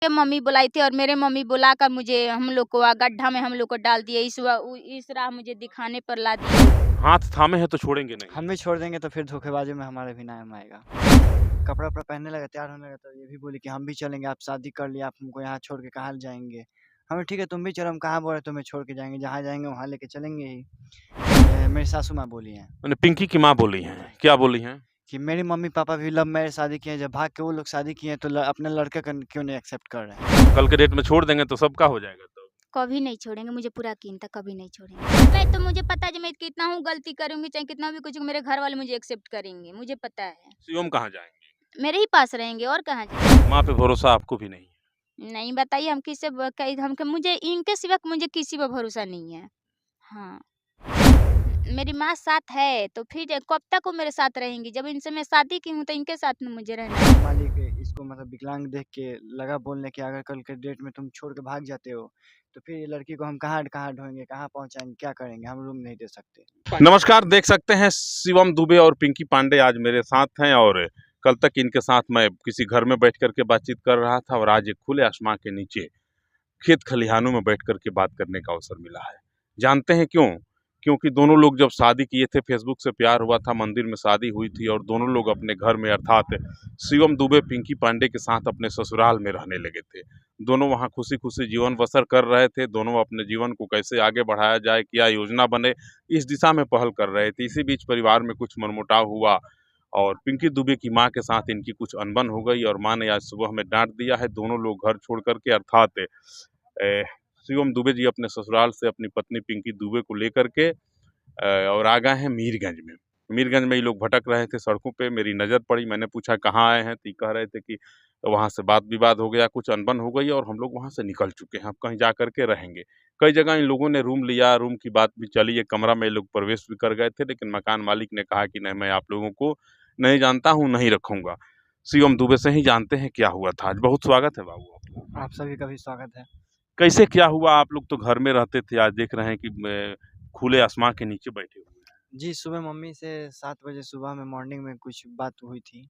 के मम्मी बुलाई थी और मेरे मम्मी बुलाकर मुझे हम लोग को गड्ढा में हम लोग को डाल दिए। इस राह मुझे दिखाने पर ला दिए। हाथ थामे हैं तो छोड़ेंगे नहीं। हम भी छोड़ देंगे तो फिर धोखेबाजी में हमारा भी नाम आएगा। कपड़ा पहनने लगा, तैयार होने लगा तो ये भी बोली कि हम भी चलेंगे, आप शादी कर लिया, आप हमको यहाँ छोड़ के कहाँ जाएंगे। हमें ठीक है तुम भी चलो, हम कहाँ बोल रहे तुम्हें छोड़ के जाएंगे, जहाँ जाएंगे वहाँ लेके चलेंगे ही। मेरी सासू माँ बोली हैं मैंने पिंकी की माँ बोली हैं, क्या बोली हैं? कि मेरे मम्मी पापा भी लव मैरिज शादी किए हैं, जब भाग के वो लोग शादी किए हैं तो अपने लड़के का क्यों नहीं एक्सेप्ट कर रहे हैं। कल के डेट में छोड़ देंगे तो सबका हो जाएगा। तो कभी नहीं छोड़ेंगे, मुझे पूरा यकीन था कभी नहीं छोड़ेंगे। मैं तो मुझे पता है जब मैं कितना हूँ गलती करूंगी चाहे कितना भी कुछ, मेरे घर वाले मुझे एक्सेप्ट करेंगे, मुझे पता है। शिवम कहाँ जाएंगे? मेरे ही पास रहेंगे और कहाँ जाएंगे। माँ पे भरोसा आपको भी नहीं है? नहीं बताइए हम किससे मुझे इनके सिवा मुझे किसी पर भरोसा नहीं है। हाँ, मेरी माँ साथ है तो फिर कब तक वो मेरे साथ रहेंगी। जब इनसे मैं शादी की हूँ तो इनके साथ में मुझे रहना है। मालिक इसको मतलब विकलांग देख के लगा बोलने कि अगर कल के डेट में तुम छोड़ के भाग जाते हो तो फिर ये लड़की को हम कहाँ कहाँ ढोएंगे, कहाँ पहुँचाएंगे, क्या करेंगे, हम रूम नहीं दे सकते। नमस्कार, देख सकते हैं शिवम दुबे और पिंकी पांडे आज मेरे साथ हैं और कल तक इनके साथ मैं किसी घर में बैठ कर के बातचीत कर रहा था और आज एक खुले आसमान के नीचे खेत खलिहानों में बैठ कर के बात करने का अवसर मिला है। जानते हैं क्यों? क्योंकि दोनों लोग जब शादी किए थे, फेसबुक से प्यार हुआ था, मंदिर में शादी हुई थी और दोनों लोग अपने घर में अर्थात शिवम दुबे पिंकी पांडे के साथ अपने ससुराल में रहने लगे थे। दोनों वहाँ खुशी खुशी जीवन बसर कर रहे थे। दोनों अपने जीवन को कैसे आगे बढ़ाया जाए, क्या योजना बने, इस दिशा में पहल कर रहे थे। इसी बीच परिवार में कुछ मनमुटाव हुआ और पिंकी दुबे की माँ के साथ इनकी कुछ अनबन हो गई और माँ ने आज सुबह हमें डांट दिया है। दोनों लोग घर छोड़ करके अर्थात शिवम दुबे जी अपने ससुराल से अपनी पत्नी पिंकी दुबे को लेकर के और आ गए हैं मीरगंज में। मीरगंज में ये लोग भटक रहे थे सड़कों पे, मेरी नज़र पड़ी। मैंने पूछा कहाँ आए हैं, तो ये कह रहे थे कि वहाँ से बात विवाद हो गया, कुछ अनबन हो गई और हम लोग वहाँ से निकल चुके हैं, अब कहीं जा कर के रहेंगे। कई जगह इन लोगों ने रूम लिया, रूम की बात भी चली, एक कमरा में ये लोग प्रवेश भी कर गए थे, लेकिन मकान मालिक ने कहा कि नहीं, मैं आप लोगों को नहीं जानता हूँ, नहीं रखूँगा। शिवम दुबे से ही जानते हैं क्या हुआ था। आज बहुत स्वागत है बाबू आपका। आप सभी का भी स्वागत है। कैसे क्या हुआ? आप लोग तो घर में रहते थे, आज देख रहे हैं कि खुले आसमान के नीचे बैठे हुए हैं। जी, सुबह मम्मी से 7 बजे सुबह में मॉर्निंग में कुछ बात हुई थी,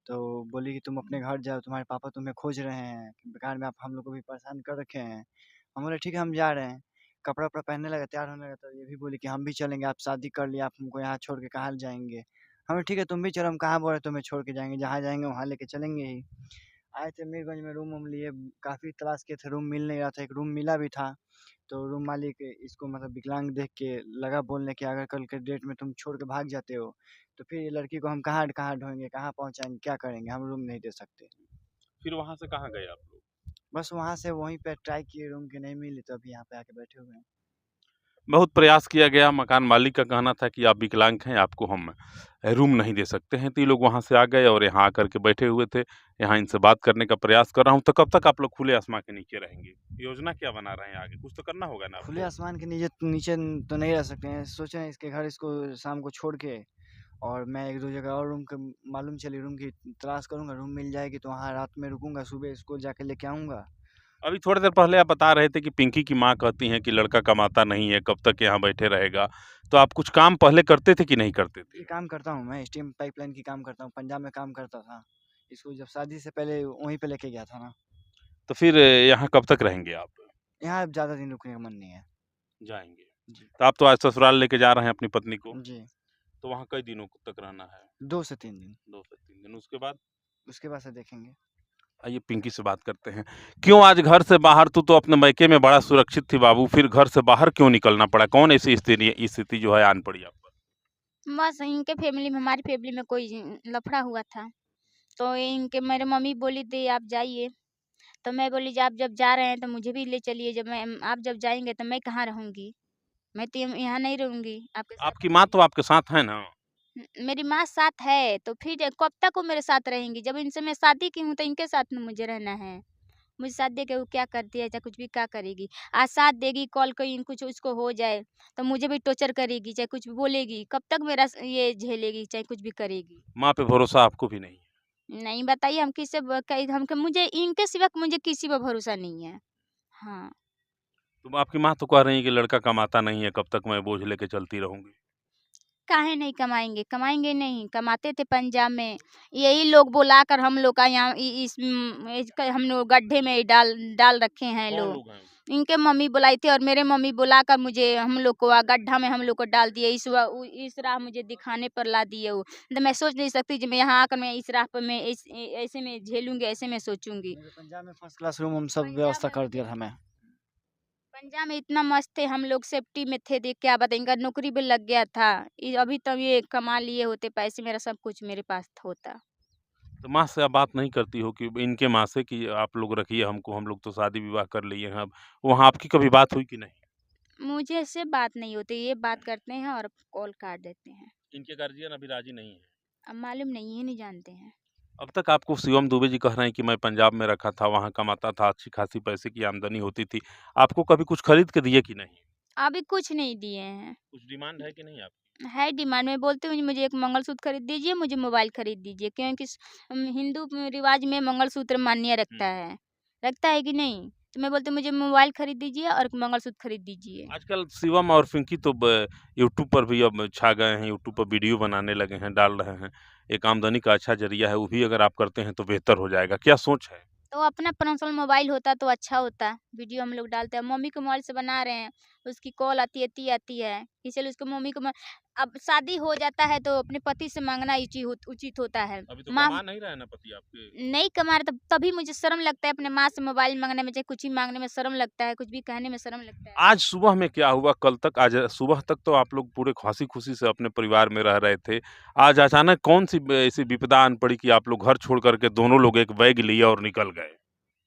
तो बोली कि तुम अपने घर जाओ, तुम्हारे पापा तुम्हें खोज रहे हैं, कि बेकार में आप हम लोग को भी परेशान कर रखे हैं। हम बोले ठीक है हम जा रहे हैं। कपड़ा पहनने लगा, तैयार होने लगा तो ये भी बोली कि हम भी चलेंगे, आप शादी कर लिया, आप हमको यहाँ छोड़ के कहाँ जाएंगे। हमें ठीक है तुम भी चलो, हम कहाँ बोल रहे तुम्हें छोड़ के जाएंगे, जहाँ जाएंगे वहाँ लेके चलेंगे ही। आए थे मीरगंज में, रूम लिए, काफ़ी तलाश किए थे, रूम मिल नहीं रहा था। एक रूम मिला भी था तो रूम मालिक इसको मतलब विकलांग देख के लगा बोलने कि अगर कल के डेट में तुम छोड़ के भाग जाते हो तो फिर ये लड़की को हम कहाँ कहाँ ढोएंगे, कहाँ पहुँचाएंगे, क्या करेंगे, हम रूम नहीं दे सकते। फिर वहाँ से कहाँ गए आप लोग? बस वहाँ से वहीं पे ट्राई किए, रूम की नहीं मिली तो अभी यहाँ पे आके बैठे हुए हैं। बहुत प्रयास किया गया, मकान मालिक का कहना था कि आप विकलांग हैं, आपको हम रूम नहीं दे सकते हैं, तो ये लोग वहाँ से आ गए और यहाँ आकर के बैठे हुए थे। यहाँ इनसे बात करने का प्रयास कर रहा हूँ। तो कब तक आप लोग खुले आसमान के नीचे रहेंगे? योजना क्या बना रहे हैं आगे? कुछ तो करना होगा ना खुले आपको? आसमान के नीचे नीचे तो नहीं रह सकते हैं, सोचे हैं इसके घर इसको शाम को छोड़ के और मैं एक दो जगह और रूम के मालूम चली रूम की तलाश करूँगा, रूम मिल जाएगी तो वहाँ रात में रुकूंगा, सुबह स्कूल जाके लेके आऊँगा। अभी थोड़ी देर पहले आप बता रहे थे कि पिंकी की माँ कहती हैं कि लड़का कमाता नहीं है, कब तक यहाँ बैठे रहेगा। तो आप कुछ काम पहले करते थे कि नहीं करते ये थे? काम करता हूँ, मैं स्टीम पाइपलाइन की काम करता हूँ, पंजाब में काम करता था। इसको जब शादी से पहले वहीं पे लेके गया था ना। तो फिर यहाँ कब तक रहेंगे आप? यहाँ अब ज़्यादा दिन रुकने का मन नहीं है। जाएँगे। जी। तो आप तो आज ससुराल लेके जा रहे हैं अपनी पत्नी को, जी, तो वहाँ कई दिनों तक रहना है? 2 से 3 दिन, 2 से 3 दिन, उसके बाद? उसके बाद से देखेंगे। आइए पिंकी से बात करते हैं। क्यों आज घर से बाहर? तू तो अपने मायके में बड़ा सुरक्षित थी बाबू, फिर घर से बाहर क्यों निकलना पड़ा? कौन ऐसी स्थिति जो है आन पड़ी आप पर? बस इनके फैमिली में, हमारी फैमिली में कोई लफड़ा हुआ था तो इनके मेरे मम्मी बोली थी आप जाइए, तो मैं बोली आप जब जा रहे हैं तो मुझे भी ले चलिए, जब मैं आप जब जाएंगे तो मैं कहाँ रहूँगी, मैं तो यहाँ नहीं रहूँगी, आपके साथ आपकी माँ तो रहूँगी। आपके साथ है ना? मेरी माँ साथ है तो फिर कब तक वो मेरे साथ रहेंगी। जब इनसे मैं शादी की हूँ तो इनके साथ में मुझे रहना है। मुझे साथ दे के वो क्या करती है, चाहे कुछ भी क्या करेगी। आज साथ देगी, कल कोई कुछ उसको हो जाए तो मुझे भी टॉर्चर करेगी, चाहे कुछ भी बोलेगी। कब तक मेरा ये झेलेगी, चाहे कुछ भी करेगी। माँ पे भरोसा आपको भी नहीं है? नहीं बताइए हम किससे मुझे इनके सिवा मुझे किसी पर भरोसा नहीं है। हाँ, तो आपकी माँ तो कह रही है कि लड़का कमाता नहीं है, कब तक मैं बोझ लेके चलती रहूँगी? काहे नहीं कमाएंगे, कमाएंगे नहीं, कमाते थे पंजाब में। यही लोग बुलाकर हम लोग का यहाँ इसका हम लोग गड्ढे में डाल डाल रखे हैं कौन लोग। लोग हैं? इनके मम्मी बुलाई थी और मेरे मम्मी बुलाकर मुझे हम लोग को गड्ढा में हम लोग को डाल दिए। इस राह मुझे दिखाने पर ला दिए वो। तो मैं सोच नहीं सकती कि मैं यहाँ आकर मैं इस राह पर मैं ऐसे में झेलूंगी, ऐसे में सोचूंगी। पंजाब में फर्स्ट क्लास रूम हम सब पंजाब व्यवस्था में कर दिया था हमें। पंजाब में इतना मस्त थे हम लोग, सेफ्टी में थे। देख क्या बताएं, इनका नौकरी भी लग गया था। अभी तक ये कमा लिए होते पैसे, मेरा सब कुछ मेरे पास होता। तो माँ से आप बात नहीं करती हो कि इनके माँ से कि आप लोग रखिए हमको, हम लोग तो शादी विवाह कर लिए हैं अब। वहाँ आपकी कभी बात हुई कि नहीं? मुझे इससे बात नहीं होती, ये बात करते हैं और कॉल काट देते हैं। इनके गार्जियन अभी राजी नहीं है? अब मालूम नहीं है, नहीं जानते हैं। अब तक आपको शिवम दुबे जी कह रहे हैं कि मैं पंजाब में रखा था, वहाँ कमाता था, अच्छी खासी पैसे की आमदनी होती थी। आपको कभी कुछ खरीद के दिए कि नहीं? अभी कुछ नहीं दिए हैं। कुछ डिमांड है कि नहीं आपकी? है डिमांड में, बोलते हुए मुझे एक मंगलसूत्र खरीद दीजिए, मुझे मोबाइल खरीद दीजिए, क्योंकि हिंदू रिवाज में मंगलसूत्र मान्य रखता है। रखता है कि नहीं? तो मैं बोलती हूँ मुझे मोबाइल खरीद दीजिए और एक मंगलसूत्र खरीद दीजिए। आजकल शिवम और पिंकी तो यूट्यूब पर भी अब छा गए हैं, यूट्यूब पर वीडियो बनाने लगे हैं, डाल रहे हैं। एक आमदनी का अच्छा ज़रिया है, वो भी अगर आप करते हैं तो बेहतर हो जाएगा। क्या सोच है? तो अपना पर्सनल मोबाइल होता तो अच्छा होता। वीडियो हम लोग डालते हैं, मम्मी के मोबाइल से बना रहे हैं, उसकी कॉल आती है, इसलिए उसको मम्मी को अब शादी हो जाता है तो अपने पति से माँगना उचित होता है। अभी तो माँ कमा नहीं रहे हैं ना पति आपके? नहीं कमा रहे तभी मुझे शर्म लगता है, अपने माँ से मोबाइल माँगने में, चाहे कुछ ही माँगने में शर्म लगता है, कुछ भी कहने में शर्म लगता है। आज सुबह में क्या हुआ? कल तक आज सुबह तक तो आप लोग पूरे हँसी-खुशी से अपने परिवार में रह रहे थे। आज अचानक कौन-सी ऐसी विपदा आन पड़ी कि आप लोग घर छोड़ कर के दोनों लोग एक बैग लिए और निकल गए?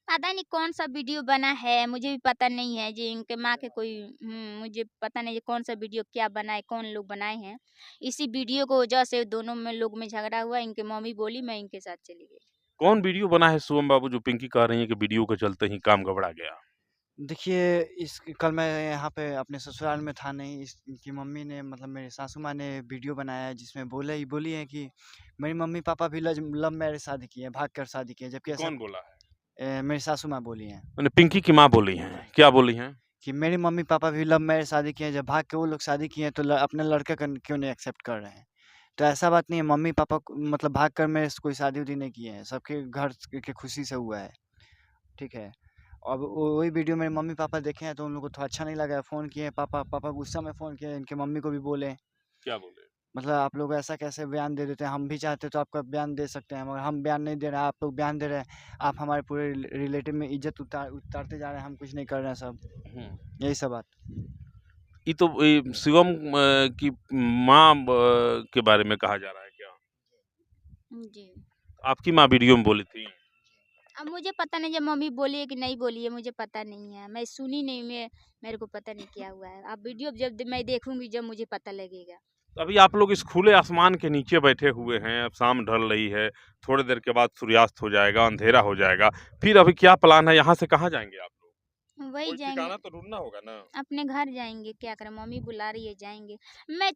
पता नहीं कौन-सा वीडियो बना है, मुझे भी पता नहीं है जी, इनके माँ के कोई मुझे पता नहीं है कौन-सा वीडियो क्या बना है, कौन लोग बनाए हैं। इसी वीडियो को वजह से दोनों में लोग में झगड़ा हुआ, इनकी मम्मी बोली, मैं इनके साथ चली गई। कौन वीडियो बना है शिवम बाबू जो पिंकी कह रही हैं कि वीडियो के चलते ही काम गड़बड़ा गया? देखिए, इस कल मैं यहाँ पे अपने ससुराल में था नहीं, इनकी मम्मी ने मतलब मेरी सासू माँ ने वीडियो बनाया है जिसमें बोली है कि मेरी मम्मी-पापा भी लव मैरिज शादी किए हैं, भाग कर शादी किए हैं, जबकि ऐसा कौन बोला है? मेरी सासू माँ बोली हैं मैंने पिंकी की माँ बोली हैं। क्या बोली हैं? कि मेरे मम्मी-पापा भी लव मैरिज शादी किए हैं, जब भाग के वो लोग शादी किए हैं तो अपने लड़के का क्यों नहीं एक्सेप्ट कर रहे हैं? तो ऐसा बात नहीं है, मम्मी-पापा मतलब भाग कर मेरे से कोई शादी-वादी नहीं किए हैं, सबके घर के खुशी से हुआ है, ठीक है? अब वही वीडियो मेरे मम्मी-पापा देखे हैं तो उन लोगों को थोड़ा अच्छा नहीं लगा है, फ़ोन किए पापा गुस्सा में फ़ोन किए, इनकी मम्मी को भी बोले, क्या बोले? मतलब आप लोग ऐसा कैसे बयान दे देते हैं, हम भी चाहते तो आपका बयान दे सकते हैं, मगर हम बयान नहीं दे रहे हैं, आप लोग बयान दे रहे हैं, आप हमारे पूरे रिलेटिव में इज़्ज़त उतारते जा रहे हैं, हम कुछ नहीं कर रहे हैं सब, हुँ। यही सब बात। ये तो शिवम की माँ के बारे में कहा जा रहा है क्या? जी। आपकी माँ वीडियो में बोली थी? अब मुझे पता नहीं, जब मम्मी बोली है कि नहीं बोली है, मुझे पता नहीं है। मैं सुनी नहीं, मेरे को पता नहीं क्या हुआ है। अब वीडियो जब मैं देखूँगी, जब मुझे पता लगेगा। अभी आप लोग इस खुले आसमान के नीचे बैठे हुए हैं, अब शाम ढल रही है, थोड़ी देर के बाद सूर्यास्त हो जाएगा, अंधेरा हो जाएगा। फिर अभी क्या प्लान है, यहाँ से कहाँ जाएँगे आप लोग? वही कोई जाएँगे, ठिकाना तो ढूँढना होगा ना? अपने घर जाएँगे, क्या करें, मम्मी बुला रही है, जाएँगे।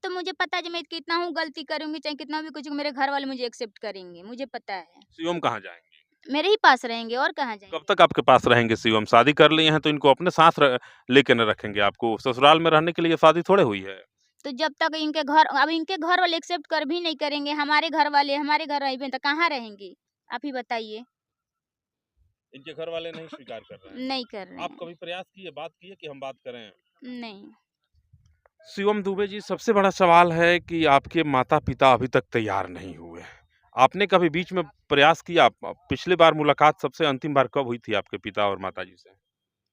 मुझे पता है, जब मैं कितना हूँ गलती करूँगी, चाहे कितना भी कुछ, मेरे घर वाले मुझे एक्सेप्ट करेंगे, मुझे पता है। शिवम कहाँ जाएँगे? मेरे ही पास रहेंगे और कहाँ कब जाएँगे। तक आपके पास रहेंगे शिवम? शादी कर लिए हैं तो इनको अपने साथ लेके न रखेंगे आपको? ससुराल में रहने के लिए शादी थोड़े हुई है। तो जब तक इनके घर वाले एक्सेप्ट कर भी नहीं करेंगे, हमारे घर वाले हमारे घर रहिबे तो कहाँ रहेंगी? आप ही बताइए। इनके घर वाले नहीं स्वीकार कर रहे हैं। नहीं कर रहे आप हैं। कभी प्रयास किए, बात किए कि हम बात करें? नहीं। शिवम दुबे जी, सबसे बड़ा सवाल है कि आपके माता-पिता अभी तक तैयार नहीं हुए। आपने कभी बीच में प्रयास किया? पिछली बार मुलाकात सबसे अंतिम बार कब हुई थी आपके पिता और माताजी से?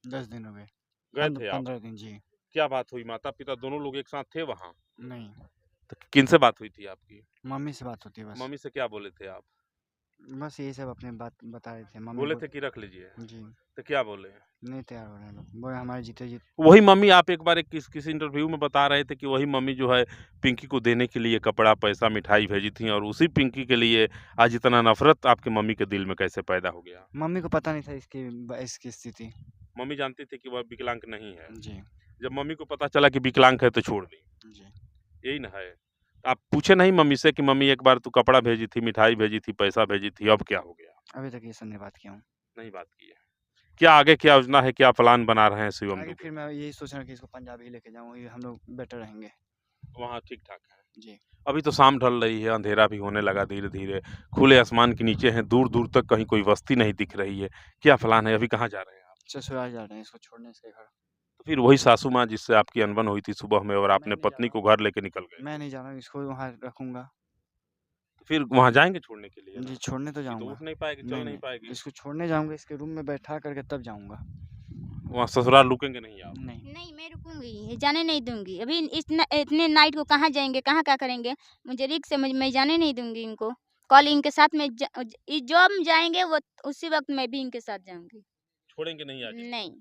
10 दिन हो गए, गए थे आप? 15 दिन, जी। क्या बात हुई? माता-पिता दोनों लोग एक साथ थे वहाँ? नहीं, तो किनसे बात हुई थी आपकी? मम्मी से बात होती है बस। मम्मी से क्या बोले थे आप? बस यही सब अपनी बात बता रहे थे, मम्मी बोले थे कि रख लीजिए, जी, तो क्या बोले? नहीं तैयार हो रहे हैं लोग, बोले हमारे जीते जी। वही मम्मी, आप एक बार किसी इंटरव्यू में बता रहे थे कि वही मम्मी जो है पिंकी को देने के लिए कपड़ा, पैसा, मिठाई भेजी थी और उसी पिंकी के लिए आज इतना नफ़रत आपके मम्मी के दिल में कैसे पैदा हो गया? मम्मी को पता नहीं था इसकी स्थिति। मम्मी जानती थी कि वह विकलांग नहीं है। जी, जब मम्मी को पता चला कि विकलांग है तो छोड़ दी। जी। यही ना है? आप पूछे नहीं मम्मी से कि मम्मी एक बार तू कपड़ा भेजी थी, मिठाई भेजी थी, पैसा भेजी थी, अब क्या हो गया? अभी तक ये सब नहीं बात किया हूँ। नहीं बात की है। क्या आगे क्या योजना है, क्या प्लान बना रहे हैं शिवम आगे दुबे? फिर मैं यही सोच रहा हूँ कि इसको पंजाब ही लेके जाऊँ, ये हम लोग बेटर रहेंगे। वहाँ ठीक-ठाक है। जी। अभी तो शाम ढल रही है, अंधेरा भी होने लगा धीरे-धीरे। खुले आसमान के नीचे हैं, दूर-दूर तक कहीं कोई बस्ती नहीं दिख रही है। क्या प्लान है? अभी कहाँ जा रहे हैं आप? ससुराल जा रहे हैं इसको छोड़ने इसके घर। तो फिर वही सासू माँ जिससे आपकी अनबन हुई थी सुबह में और मैं आपने नहीं जा पत्नी रहा को हूँ। घर लेके निकल गए। मैं नहीं जा रहा हूँ, इसको वहाँ रखूँगा। तो फिर वहाँ जाएँगे छोड़ने के लिए जी, ना? छोड़ने तो ये तो जाऊँगा। उठ नहीं पाएगी, चल नहीं पाएगी। इसको छोड़ने जाऊँगा, इसके रूम में बैठा करके तब जाऊँगा। वहाँ ससुराल रुकेंगे नहीं आप? नहीं। नहीं, मैं रुकूँगी, जाने नहीं दूँगी। अभी इतने नाइट को कहाँ जाएँगे, कहाँ क्या करेंगे? मुझे रिस्क है, मैं जाने नहीं दूँगी इनको। कल इनके साथ में जो हम जाएँगे वो उसी वक़्त मैं भी इनके साथ जाऊँगी। छोड़ेंगे नहीं आज इनको? नहीं,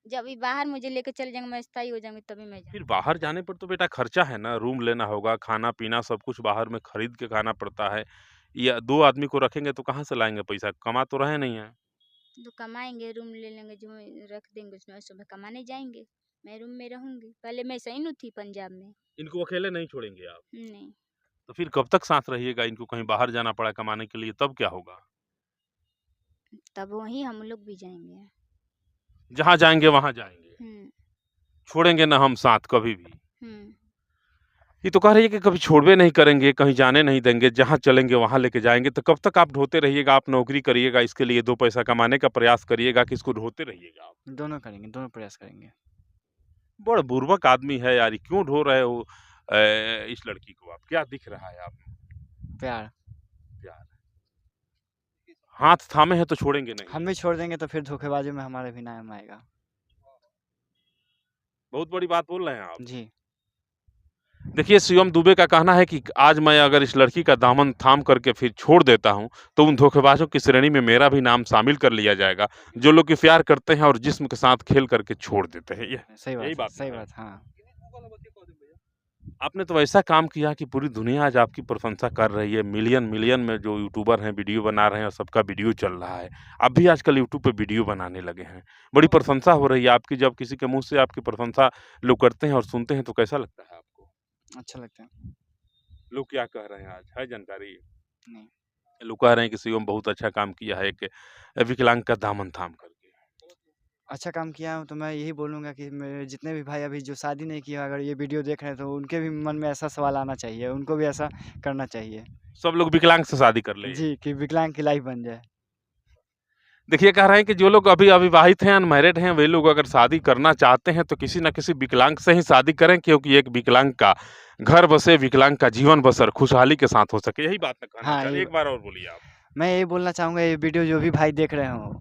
जब ये बाहर मुझे लेके चले जाएँगे, मैं स्थायी हो जाऊँगी तभी मैं फिर जाऊँगी। बाहर जाने पर तो बेटा खर्चा है ना, रूम लेना होगा, खाना-पीना सब कुछ बाहर में खरीद के खाना पड़ता है। या 2 आदमी को रखेंगे तो कहाँ से लाएँगे पैसा? कमा तो रहे नहीं हैं। जो कमाएँगे, रूम ले लेंगे, जो रख देंगे उसमें सुबह कमाने जाएँगे। मैं रूम में रहूँगी। पहले मैं सही नहीं थी पंजाब में। इनको अकेले नहीं छोड़ेंगे आप। नहीं, तो फिर कब तक साथ रहिएगा? इनको कहीं बाहर जाना पड़ा कमाने के लिए तब क्या होगा? तब वहीं हम लोग भी जाएँगे। जहाँ जाएँगे वहाँ जाएँगे। हुँ, छोड़ेंगे ना हम साथ कभी भी। हुँ। ये तो कह रही है कि कभी छोड़बे नहीं करेंगे, कहीं जाने नहीं देंगे, जहाँ चलेंगे वहाँ लेके जाएँगे। तो कब तक आप ढोते रहिएगा? आप नौकरी करिएगा, इसके लिए 2 पैसा कमाने का प्रयास करिएगा कि इसको ढोते रहिएगा आप? दोनों करेंगे, दोनों प्रयास करेंगे। बड़ा बुर्बक आदमी है यार, ये क्यों ढो रहे हो इस लड़की को आप? क्या दिख रहा है आप में? प्यार। प्यार। हाथ थामे हैं तो छोड़ेंगे नहीं। हम भी छोड़ देंगे तो फिर धोखेबाजी में हमारा भी नाम आएगा। बहुत बड़ी बात बोल रहे हैं आप। जी। देखिए, शिवम दुबे का कहना है कि आज मैं अगर इस लड़की का दामन थाम करके फिर छोड़ देता हूँ, तो उन धोखेबाजों की श्रेणी में मेरा भी नाम शामिल कर लिया जाएगा, जो लोग कि प्यार करते हैं और जिस्म के साथ खेल करके छोड़ देते हैं। सही यही बात है, बात सही ना है? बात, हाँ। आपने तो ऐसा काम किया कि पूरी दुनिया आज आपकी प्रशंसा कर रही है। मिलियन-मिलियन में जो यूट्यूबर हैं, वीडियो बना रहे हैं और सबका वीडियो चल रहा है। आप भी आजकल यूट्यूब पे वीडियो बनाने लगे हैं। बड़ी प्रशंसा हो रही है आपकी, जब किसी के मुँह से आपकी प्रशंसा लोग करते हैं और सुनते हैं तो कैसा लगता है आपको? अच्छा लगता है। लोग क्या कह रहे हैं आज, है जानकारी? नहीं। लोग कह रहे हैं कि शिवम बहुत अच्छा काम किया है एक विकलांग का दामन थाम करके। अच्छा काम किया हूँ तो मैं यही बोलूँगा कि मेरे जितने भी भाई अभी जो शादी नहीं किया अगर ये वीडियो देख रहे हैं तो उनके भी मन में ऐसा सवाल आना चाहिए, उनको भी ऐसा करना चाहिए। सब लोग विकलांग से शादी कर ले। जी, कि विकलांग की लाइफ बन जाए। देखिए, कह रहे हैं कि जो लोग अभी अविवाहित हैं, अनमैरिड हैं, वे लोग अगर शादी करना चाहते हैं तो किसी न किसी विकलांग से ही शादी करें, क्योंकि एक विकलांग का घर बसे, विकलांग का जीवन बसर खुशहाली के साथ हो सके। यही बात ना कहना हाँ, चाह रहे ये हैं। एक बार और बोलिए आप। मैं यही बोलना चाहूँगा ये वीडियो जो भी भाई देख रहे हों,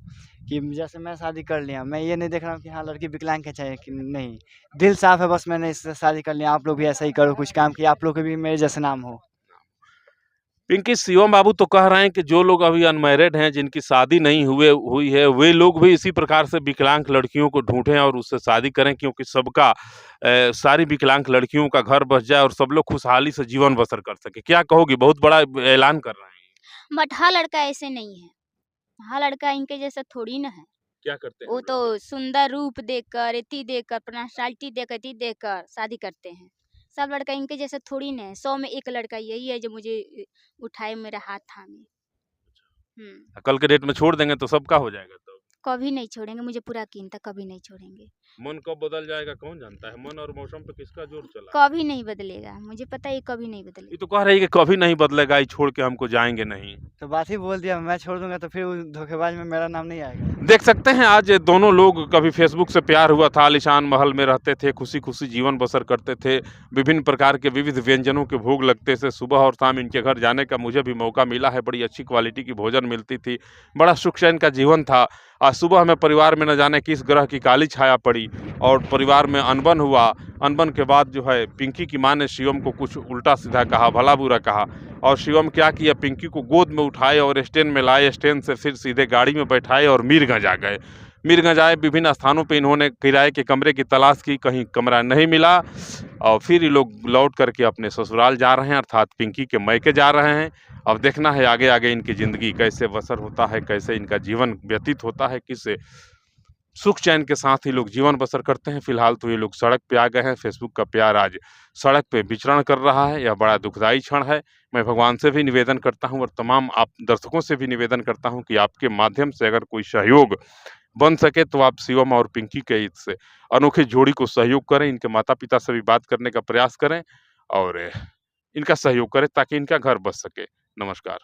कि जैसे मैं शादी कर लिया, मैं ये नहीं देख रहा हूँ कि हाँ, लड़की विकलांग है चाहे कि नहीं। दिल साफ है, बस मैंने इससे शादी कर लिया, आप लोग भी ऐसा ही करो कुछ काम कि आप लोग के भी मेरे जैसे नाम हो। पिंकी, शिवम बाबू तो कह रहे हैं कि जो लोग अभी अनमैरिड हैं, जिनकी शादी नहीं हुई है, वे लोग भी इसी प्रकार से विकलांग लड़कियों को ढूँढें और उससे शादी करें, क्योंकि सबका सारी विकलांग लड़कियों का घर बस जाए और सब लोग खुशहाली से जीवन बसर कर सकें। क्या कहोगी? बहुत बड़ा ऐलान कर रहे हैं। बट हर लड़का ऐसे नहीं है। हर लड़का इनके जैसा थोड़ी ना है। क्या करते हैं वो वो तो लड़के? सुंदर रूप देखकर, इति देखकर, पर्सनालिटी देखकर, इति देखकर शादी करते हैं। सब लड़का इनके जैसा थोड़ी ना है। 100 में 1 लड़का यही है जो मुझे उठाए, मेरा हाथ थामे। हुँ। कल के डेट में छोड़ देंगे तो सबका हो जाएगा तब। कभी नहीं छोड़ेंगे, मुझे पूरा यकीन था, कभी नहीं छोड़ेंगे। मन कब बदल जाएगा कौन जानता है? मन और मौसम पे किसका जोर चला है? कभी नहीं बदलेगा, मुझे पता है ये कभी नहीं ये बदलेगा। तो कह रही है कि कभी नहीं बदलेगा, ये छोड़ के हमको जाएँगे नहीं। तो बात ही बोल दिया, मैं छोड़ दूँगा तो फिर उस धोखेबाज में मेरा नाम नहीं आएगा। देख सकते हैं आज दोनों लोग, कभी फेसबुक से प्यार हुआ था, आलीशान महल में रहते थे, खुशी-खुशी जीवन बसर करते थे, विभिन्न प्रकार के विविध व्यंजनों के भोग लगते थे, सुबह और शाम इनके घर जाने का मुझे भी मौका मिला है, बड़ी अच्छी क्वालिटी की भोजन मिलती थी, बड़ा सुख चैन का जीवन था। आज सुबह में परिवार में न जाने किस ग्रह की काली छाया पड़ी और परिवार में अनबन हुआ। अनबन के बाद जो है पिंकी की माँ ने शिवम को कुछ उल्टा-सीधा कहा, भला-बुरा कहा और शिवम क्या किया, पिंकी को गोद में उठाए और स्टैंड में लाए, स्टैंड से फिर सीधे गाड़ी में बैठाए और मीरगंज आ गए। मीरगंज आए, विभिन्न स्थानों पे इन्होंने किराए के कमरे की तलाश की, कहीं कमरा नहीं मिला और फिर ये लोग लौट करके अपने ससुराल जा रहे हैं, अर्थात पिंकी के मायके जा रहे हैं। अब देखना है आगे-आगे इनकी ज़िंदगी कैसे बसर होता है, कैसे इनका जीवन व्यतीत होता है, किस सुख चैन के साथ ही लोग जीवन बसर करते हैं। फिलहाल तो ये लोग सड़क पे आ गए हैं। फेसबुक का प्यार आज सड़क पे विचरण कर रहा है। यह बड़ा दुखदाई क्षण है। मैं भगवान से भी निवेदन करता हूँ और तमाम आप दर्शकों से भी निवेदन करता हूँ कि आपके माध्यम से अगर कोई सहयोग बन सके तो आप शिवम और पिंकी के इस अनोखी जोड़ी को सहयोग करें। इनके माता-पिता से भी बात करने का प्रयास करें और इनका सहयोग करें ताकि इनका घर बच सके। नमस्कार।